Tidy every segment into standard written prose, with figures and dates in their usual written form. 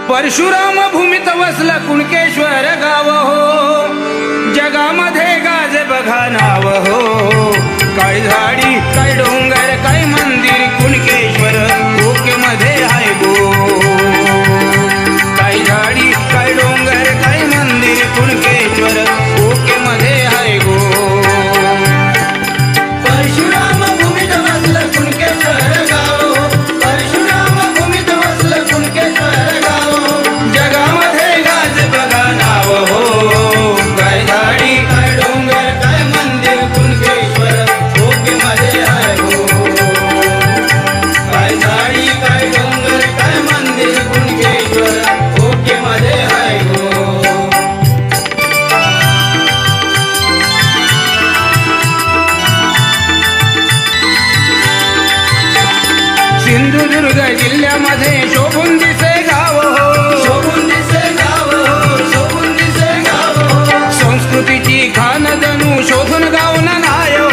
परशुराम भूमीत वसलं कुणकेश्वर गाव हो, जगामध्ये गाजे बघा नाव हो. काय झाडी काय डोंगर काय मंदिर कुणकेश्वर ओके मध्ये आहे गो. काय झाडी काय डोंगर काय मंदिर कुणकेश्वर ओके मध्ये आहे गो. परशुराम भूमीत वसलं कुणकेश्वर गाव हो, परशुराम भूमीत वसलं कुणकेश्वर गाव हो. जगामध्ये गाज बघा नाव हो. काय झाडी काय डोंगर काय मंदिर कुणकेश्वर ओके मध्ये आहे गो. काय झाडी काय डोंगर काय मंदिर कुणकेश्वर ओके मध्ये आहे गो. सिंधुदुर्ग जिल्ह्यामध्ये शोभून दिसे गाव हो, शोभून दिसे गाव हो, शोभून दिसे गाव हो. संस्कृतीची खान जणू शोधून गावना नाय हो,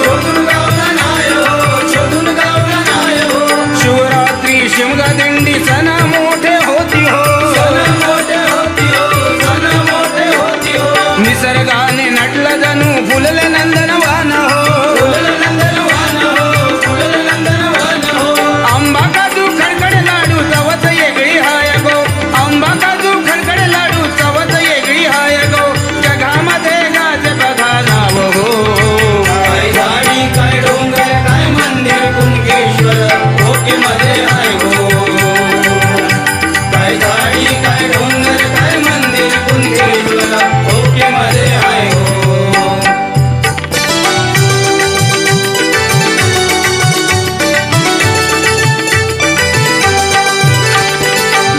शोधून गावना नाय हो, शोधून गावना नाय हो. शिवरात्री शिमगा दिंडी सण मोठे होती हो, सण मोठे होती हो, सण मोठे होती हो. निसर्गाने नटलं जणू फुलले नंदनवान हो, फुलले नंदनवान हो, फुलले नंदनवान हो. आंबा काजू खडखड लाडू चवत वेगळी हाय गो. आंबा काजू खडखड लाडू चवत वेगळी हाय गो. जगामध्ये गाज बघा नाव हो. काय झाडी काय डोंगर काय मंदिर कुणकेश्वर ओके मध्ये हाय गो. काय झाडी काय डोंगर काय मंदिर कुणकेश्वर ओके मध्ये हाय गो.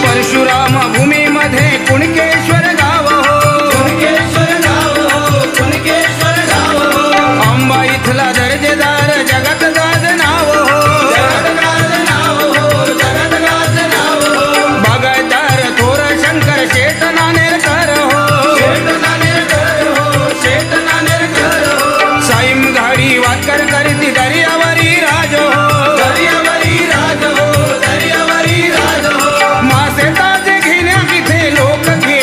परशुराम भूमीमध्ये कुणकेश्वर गाव हो, कुणकेश्वर गाव हो, कुणकेश्वर गाव हो. आंबा इथला दर्जेदार जगात गाज नाव हो, जगात गाज नाव हो, जगात गाज नाव हो. बागायतदार थोर शंकर शेठ नानेरकर हो, शेठ नानेरकर हो, शेठ नानेरकर हो. साईम घाडी वाटकर करती दर्यावरी राज हो, दर्यावरी राज हो, दर्यावरी राज हो. मासे ताजे घेण्या इथे लोक घे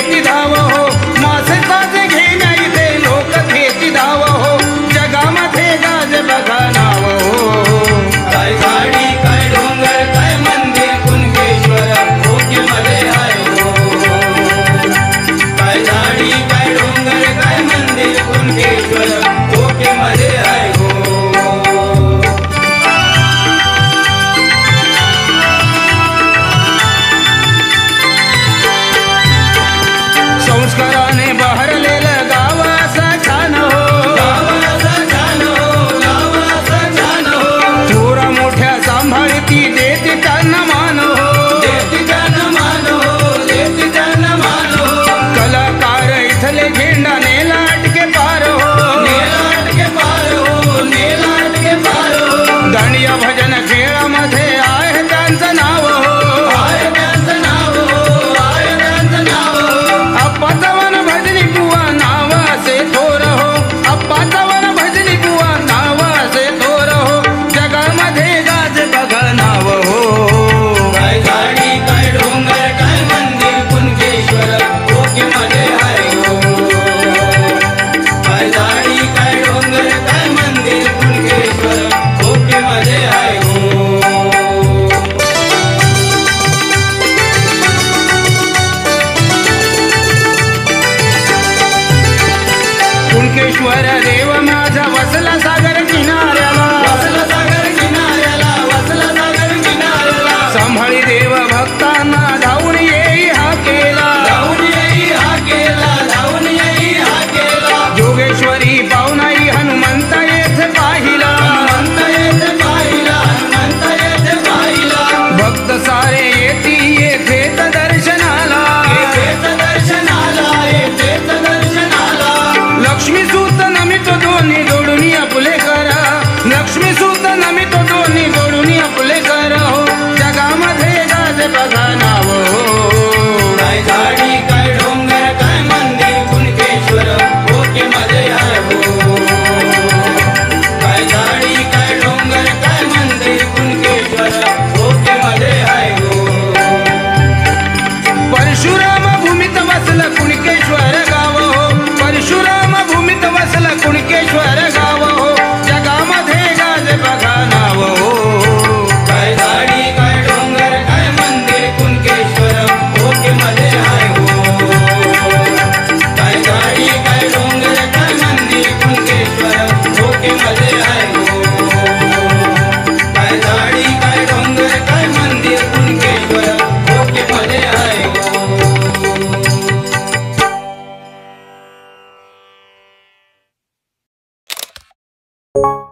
हो